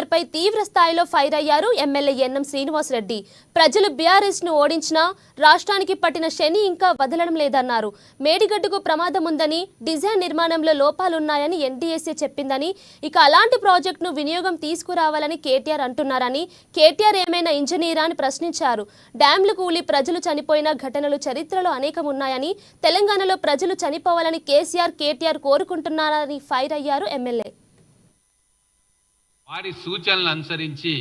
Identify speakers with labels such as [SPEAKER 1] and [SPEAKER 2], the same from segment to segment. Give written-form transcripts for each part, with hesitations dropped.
[SPEAKER 1] కేటీఆర్ పై తీవ్ర స్థాయిలో ఫైర్ అయ్యారు ఎమ్మెల్యే ఎన్ఎం శ్రీనివాసరెడ్డి. ప్రజలు బీఆర్ఎస్ ను ఓడించినా రాష్ట్రానికి పట్టిన శని ఇంకా వదలడం లేదన్నారు. మేడిగడ్డకు ప్రమాదం ఉందని, డిజైన్ నిర్మాణంలో లోపాలున్నాయని ఎన్డీఎస్ఏ చెప్పిందని, ఇక అలాంటి ప్రాజెక్టును వినియోగం తీసుకురావాలని కేటీఆర్ అంటున్నారని, కేటీఆర్ ఏమైనా ఇంజనీరా అని ప్రశ్నించారు. డ్యాంలు కూలి ప్రజలు చనిపోయిన ఘటనలు చరిత్రలో అనేకం ఉన్నాయని, తెలంగాణలో ప్రజలు చనిపోవాలని కేటీఆర్ కోరుకుంటున్నారని ఫైర్ అయ్యారు ఎమ్మెల్యే.
[SPEAKER 2] వారి సూచనలు అనుసరించి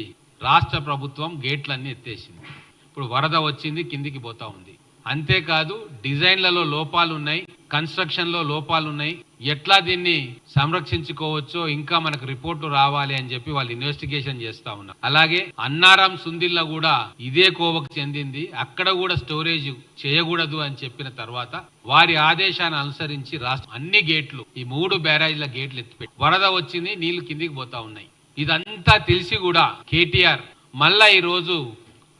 [SPEAKER 2] రాష్ట్ర ప్రభుత్వం గేట్లన్నీ ఎత్తేసింది. ఇప్పుడు వరద వచ్చింది, కిందికి పోతా ఉంది. అంతేకాదు డిజైన్లలో లోపాలు ఉన్నాయి, కన్స్ట్రక్షన్లో లోపాలు ఉన్నాయి. ఎట్లా దీన్ని సంరక్షించుకోవచ్చో ఇంకా మనకు రిపోర్టు రావాలి అని చెప్పి వాళ్ళు ఇన్వెస్టిగేషన్ చేస్తా ఉన్నారు. అలాగే అన్నారం సుందిల్ల కూడా ఇదే కోవకు చెందింది, అక్కడ కూడా స్టోరేజ్ చేయకూడదు అని చెప్పిన తర్వాత వారి ఆదేశాన్ని అనుసరించి రాష్ట్రం అన్ని గేట్లు, ఈ 3 బ్యారేజ్ల గేట్లు ఎత్తిపెట్టి వరద వచ్చింది, నీళ్లు కిందికి పోతా ఉన్నాయి. ఇదంతా తెలిసి కూడా కేటీఆర్ మళ్ళా ఈ రోజు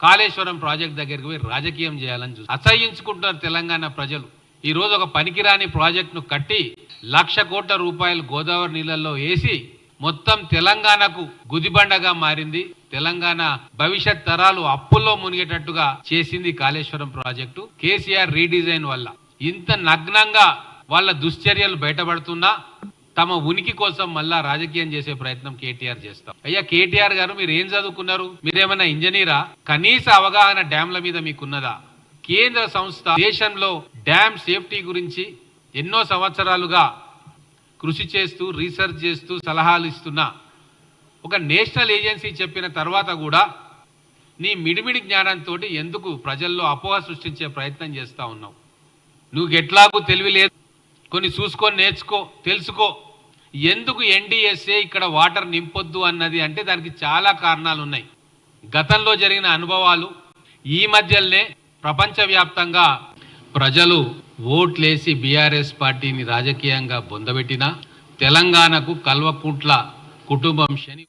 [SPEAKER 2] కాళేశ్వరం ప్రాజెక్ట్ దగ్గరికి పోయి రాజకీయం చేయాలని చూసి అసహ్యించుకుంటున్నారు తెలంగాణ ప్రజలు. ఈ రోజు ఒక పనికిరాని ప్రాజెక్టును కట్టి 1,00,000 కోట్ల రూపాయలు గోదావరి నీళ్ళల్లో వేసి మొత్తం తెలంగాణకు గుదిబండగా మారింది. తెలంగాణ భవిష్యత్ తరాలు అప్పుల్లో మునిగేటట్టుగా చేసింది కాళేశ్వరం ప్రాజెక్టు. కేసీఆర్ రీడిజైన్ వల్ల ఇంత నగ్నంగా వాళ్ళ దుశ్చర్యలు బయటపడుతున్నా తమ ఉనికి కోసం మళ్ళా రాజకీయం చేసే ప్రయత్నం కేటీఆర్ చేస్తాం. అయ్యా కేటీఆర్ గారు, మీరు ఏం చదువుకున్నారు? మీరేమైనా ఇంజనీరా? కనీస అవగాహన డ్యాంల మీద మీకున్నదా? కేంద్ర సంస్థ దేశంలో డ్యామ్ సేఫ్టీ గురించి ఎన్నో సంవత్సరాలుగా కృషి చేస్తూ, రీసెర్చ్ చేస్తూ, సలహాలు ఇస్తున్న ఒక నేషనల్ ఏజెన్సీ చెప్పిన తర్వాత కూడా నీ మిడిమిడి జ్ఞానంతో ఎందుకు ప్రజల్లో అపోహ సృష్టించే ప్రయత్నం చేస్తా ఉన్నావు? నువ్వు ఎట్లాగూ తెలివి లేదు, కొన్ని చూసుకొని నేర్చుకో, తెలుసుకో. ఎందుకు ఎన్డీఎస్ఏ ఇక్కడ వాటర్ నింపొద్దు అన్నది అంటే దానికి చాలా కారణాలు ఉన్నాయి. గతంలో జరిగిన అనుభవాలు, ఈ మధ్యలోనే ప్రపంచవ్యాప్తంగా ప్రజలు ఓట్లేసి బీఆర్ఎస్ పార్టీని రాజకీయంగా బొందబెట్టిన తెలంగాణకు కల్వకుంట్ల కుటుంబం శని